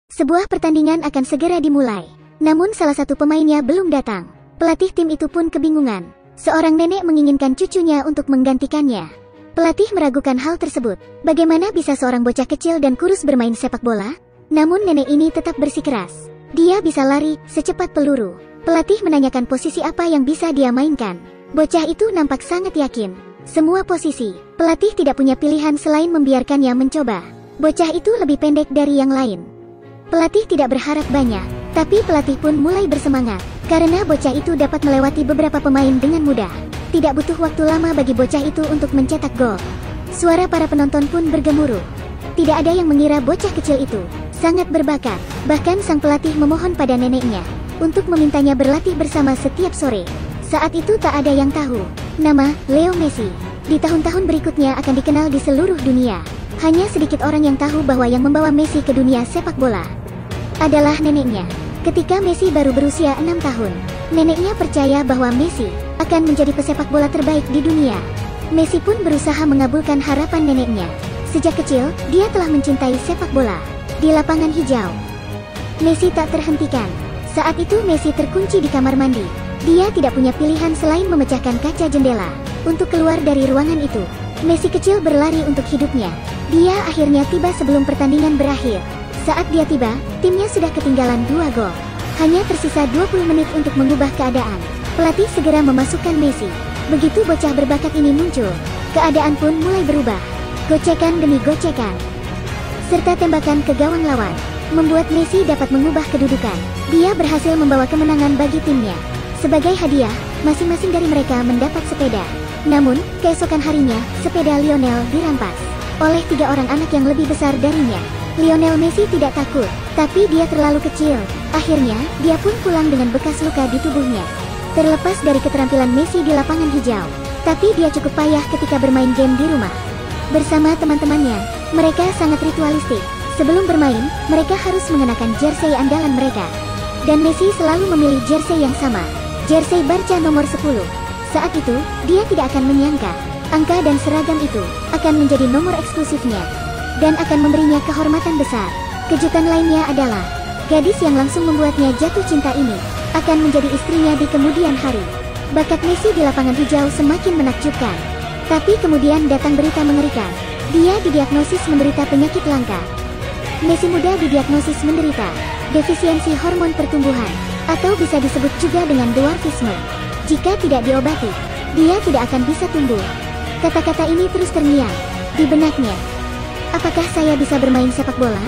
Sebuah pertandingan akan segera dimulai. Namun salah satu pemainnya belum datang. Pelatih tim itu pun kebingungan. Seorang nenek menginginkan cucunya untuk menggantikannya. Pelatih meragukan hal tersebut. Bagaimana bisa seorang bocah kecil dan kurus bermain sepak bola? Namun nenek ini tetap bersikeras. Dia bisa lari secepat peluru. Pelatih menanyakan posisi apa yang bisa dia mainkan. Bocah itu nampak sangat yakin. Semua posisi. Pelatih tidak punya pilihan selain membiarkannya mencoba. Bocah itu lebih pendek dari yang lain. Pelatih tidak berharap banyak, tapi pelatih pun mulai bersemangat, karena bocah itu dapat melewati beberapa pemain dengan mudah. Tidak butuh waktu lama bagi bocah itu untuk mencetak gol. Suara para penonton pun bergemuruh. Tidak ada yang mengira bocah kecil itu sangat berbakat. Bahkan sang pelatih memohon pada neneknya untuk memintanya berlatih bersama setiap sore. Saat itu tak ada yang tahu, nama Leo Messi di tahun-tahun berikutnya akan dikenal di seluruh dunia. Hanya sedikit orang yang tahu bahwa yang membawa Messi ke dunia sepak bola adalah neneknya. Ketika Messi baru berusia 6 tahun, neneknya percaya bahwa Messi akan menjadi pesepak bola terbaik di dunia. Messi pun berusaha mengabulkan harapan neneknya. Sejak kecil, dia telah mencintai sepak bola. Di lapangan hijau, Messi tak terhentikan. Saat itu Messi terkunci di kamar mandi. Dia tidak punya pilihan selain memecahkan kaca jendela untuk keluar dari ruangan itu. Messi kecil berlari untuk hidupnya. Dia akhirnya tiba sebelum pertandingan berakhir. Saat dia tiba, timnya sudah ketinggalan 2 gol. Hanya tersisa 20 menit untuk mengubah keadaan. Pelatih segera memasukkan Messi. Begitu bocah berbakat ini muncul, keadaan pun mulai berubah. Gocekan demi gocekan, serta tembakan ke gawang lawan, membuat Messi dapat mengubah kedudukan. Dia berhasil membawa kemenangan bagi timnya. Sebagai hadiah, masing-masing dari mereka mendapat sepeda. Namun, keesokan harinya, sepeda Lionel dirampas oleh 3 orang anak yang lebih besar darinya. Lionel Messi tidak takut, tapi dia terlalu kecil. Akhirnya, dia pun pulang dengan bekas luka di tubuhnya. Terlepas dari keterampilan Messi di lapangan hijau, tapi dia cukup payah ketika bermain game di rumah bersama teman-temannya. Mereka sangat ritualistik. Sebelum bermain, mereka harus mengenakan jersey andalan mereka. Dan Messi selalu memilih jersey yang sama, jersey Barca nomor 10. Saat itu, dia tidak akan menyangka angka dan seragam itu akan menjadi nomor eksklusifnya dan akan memberinya kehormatan besar. Kejutan lainnya adalah gadis yang langsung membuatnya jatuh cinta ini akan menjadi istrinya di kemudian hari. Bakat Messi di lapangan hijau semakin menakjubkan. Tapi kemudian datang berita mengerikan. Dia didiagnosis menderita penyakit langka. Messi muda didiagnosis menderita defisiensi hormon pertumbuhan, atau bisa disebut juga dengan dwarfisme. Jika tidak diobati, dia tidak akan bisa tumbuh. Kata-kata ini terus terngiang di benaknya. Apakah saya bisa bermain sepak bola?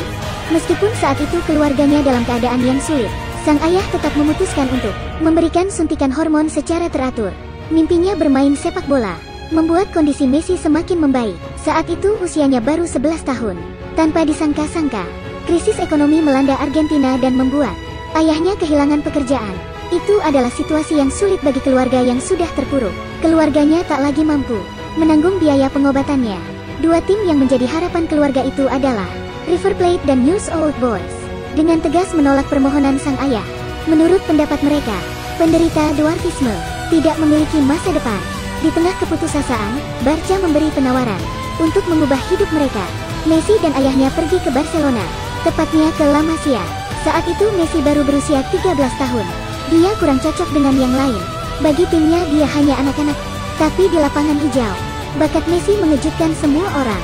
Meskipun saat itu keluarganya dalam keadaan yang sulit, sang ayah tetap memutuskan untuk memberikan suntikan hormon secara teratur. Mimpinya bermain sepak bola membuat kondisi Messi semakin membaik. Saat itu usianya baru 11 tahun. Tanpa disangka-sangka, krisis ekonomi melanda Argentina dan membuat ayahnya kehilangan pekerjaan. Itu adalah situasi yang sulit bagi keluarga yang sudah terpuruk. Keluarganya tak lagi mampu menanggung biaya pengobatannya. 2 tim yang menjadi harapan keluarga itu adalah River Plate dan News Old Boys. Dengan tegas menolak permohonan sang ayah. Menurut pendapat mereka, penderita dwarfisme tidak memiliki masa depan. Di tengah keputusasaan, Barca memberi penawaran untuk mengubah hidup mereka. Messi dan ayahnya pergi ke Barcelona, tepatnya ke La Masia. Saat itu Messi baru berusia 13 tahun. Dia kurang cocok dengan yang lain. Bagi timnya dia hanya anak-anak. Tapi di lapangan hijau, bakat Messi mengejutkan semua orang.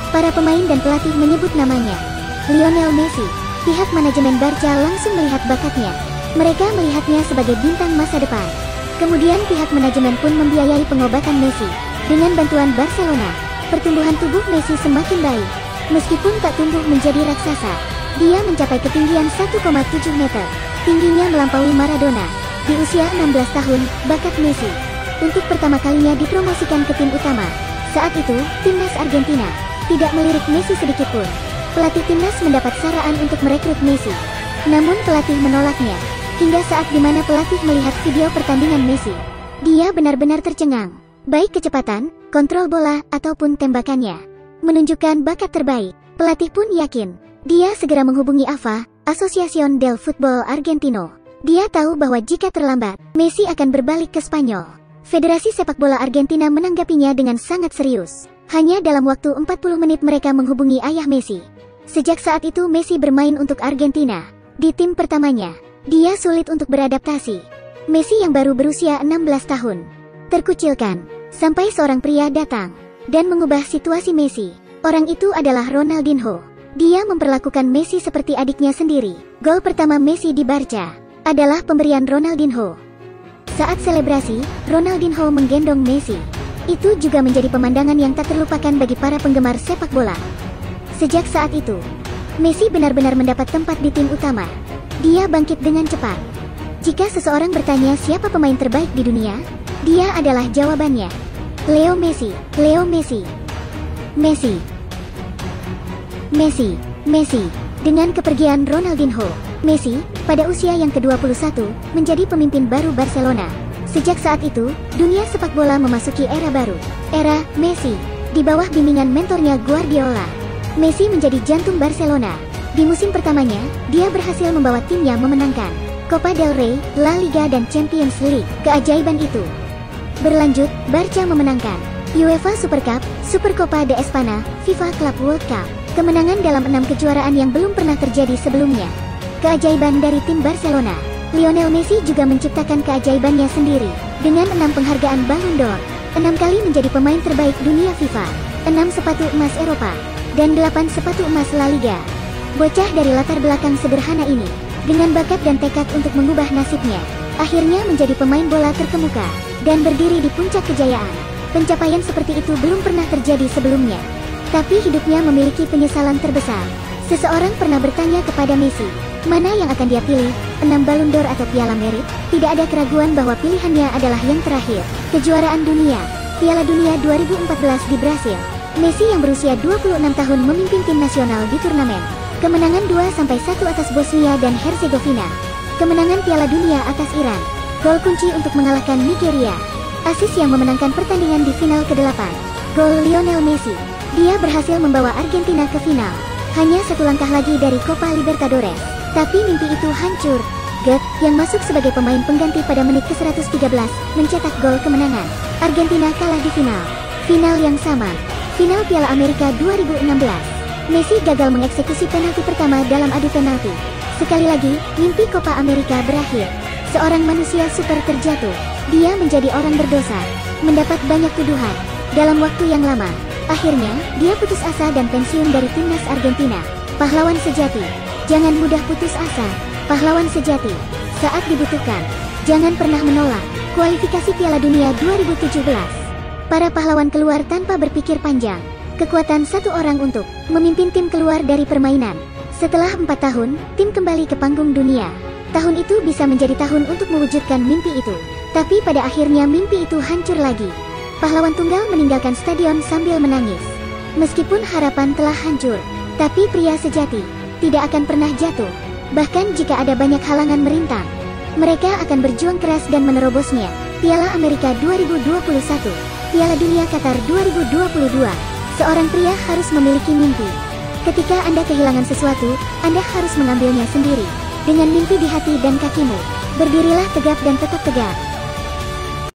Para pemain dan pelatih menyebut namanya Lionel Messi. Pihak manajemen Barca langsung melihat bakatnya. Mereka melihatnya sebagai bintang masa depan. Kemudian pihak manajemen pun membiayai pengobatan Messi. Dengan bantuan Barcelona, pertumbuhan tubuh Messi semakin baik. Meskipun tak tumbuh menjadi raksasa, dia mencapai ketinggian 1,7 meter. Tingginya melampaui Maradona. Di usia 16 tahun, bakat Messi untuk pertama kalinya dipromosikan ke tim utama. Saat itu, timnas Argentina tidak melirik Messi sedikitpun. Pelatih timnas mendapat saran untuk merekrut Messi. Namun pelatih menolaknya. Hingga saat dimana pelatih melihat video pertandingan Messi, dia benar-benar tercengang. Baik kecepatan, kontrol bola, ataupun tembakannya menunjukkan bakat terbaik. Pelatih pun yakin. Dia segera menghubungi AFA, Asociación del Fútbol Argentino. Dia tahu bahwa jika terlambat, Messi akan berbalik ke Spanyol. Federasi Sepak Bola Argentina menanggapinya dengan sangat serius. Hanya dalam waktu 40 menit mereka menghubungi ayah Messi. Sejak saat itu Messi bermain untuk Argentina. Di tim pertamanya, dia sulit untuk beradaptasi. Messi yang baru berusia 16 tahun, terkucilkan, sampai seorang pria datang dan mengubah situasi Messi. Orang itu adalah Ronaldinho. Dia memperlakukan Messi seperti adiknya sendiri. Gol pertama Messi di Barca adalah pemberian Ronaldinho. Saat selebrasi, Ronaldinho menggendong Messi. Itu juga menjadi pemandangan yang tak terlupakan bagi para penggemar sepak bola. Sejak saat itu, Messi benar-benar mendapat tempat di tim utama. Dia bangkit dengan cepat. Jika seseorang bertanya siapa pemain terbaik di dunia, dia adalah jawabannya. Leo Messi, Leo Messi. Messi. Messi, Messi. Dengan kepergian Ronaldinho, Messi, pada usia yang ke-21, menjadi pemimpin baru Barcelona. Sejak saat itu, dunia sepak bola memasuki era baru. Era Messi. Di bawah bimbingan mentornya Guardiola, Messi menjadi jantung Barcelona. Di musim pertamanya, dia berhasil membawa timnya memenangkan Copa del Rey, La Liga dan Champions League. Keajaiban itu berlanjut, Barca memenangkan UEFA Super Cup, Supercopa de España, FIFA Club World Cup. Kemenangan dalam 6 kejuaraan yang belum pernah terjadi sebelumnya. Keajaiban dari tim Barcelona. Lionel Messi juga menciptakan keajaibannya sendiri. Dengan 6 penghargaan Ballon d'Or, 6 kali menjadi pemain terbaik dunia FIFA, 6 sepatu emas Eropa, dan 8 sepatu emas La Liga. Bocah dari latar belakang sederhana ini, dengan bakat dan tekad untuk mengubah nasibnya, akhirnya menjadi pemain bola terkemuka, dan berdiri di puncak kejayaan. Pencapaian seperti itu belum pernah terjadi sebelumnya. Tapi hidupnya memiliki penyesalan terbesar. Seseorang pernah bertanya kepada Messi, mana yang akan dia pilih, 6 Ballon d'Or atau Piala Merit? Tidak ada keraguan bahwa pilihannya adalah yang terakhir. Kejuaraan dunia, Piala Dunia 2014 di Brasil. Messi yang berusia 26 tahun memimpin tim nasional di turnamen. Kemenangan 2-1 atas Bosnia dan Herzegovina. Kemenangan Piala Dunia atas Iran. Gol kunci untuk mengalahkan Nigeria. Asis yang memenangkan pertandingan di final ke-8. Gol Lionel Messi. Dia berhasil membawa Argentina ke final. Hanya 1 langkah lagi dari Copa Libertadores. Tapi mimpi itu hancur. Gerd, yang masuk sebagai pemain pengganti pada menit ke-113, mencetak gol kemenangan. Argentina kalah di final. Final yang sama, final Piala Amerika 2016. Messi gagal mengeksekusi penalti pertama dalam adu penalti. Sekali lagi, mimpi Copa Amerika berakhir. Seorang manusia super terjatuh. Dia menjadi orang berdosa, mendapat banyak tuduhan dalam waktu yang lama. Akhirnya, dia putus asa dan pensiun dari timnas Argentina. Pahlawan sejati. Jangan mudah putus asa. Pahlawan sejati. Saat dibutuhkan, jangan pernah menolak. Kualifikasi Piala Dunia 2017. Para pahlawan keluar tanpa berpikir panjang. Kekuatan satu orang untuk memimpin tim keluar dari permainan. Setelah 4 tahun, tim kembali ke panggung dunia. Tahun itu bisa menjadi tahun untuk mewujudkan mimpi itu. Tapi pada akhirnya mimpi itu hancur lagi. Pahlawan tunggal meninggalkan stadion sambil menangis. Meskipun harapan telah hancur, tapi pria sejati tidak akan pernah jatuh. Bahkan jika ada banyak halangan merintang, mereka akan berjuang keras dan menerobosnya. Piala Amerika 2021, Piala Dunia Qatar 2022. Seorang pria harus memiliki mimpi. Ketika Anda kehilangan sesuatu, Anda harus mengambilnya sendiri. Dengan mimpi di hati dan kakimu, berdirilah tegap dan tetap tegak.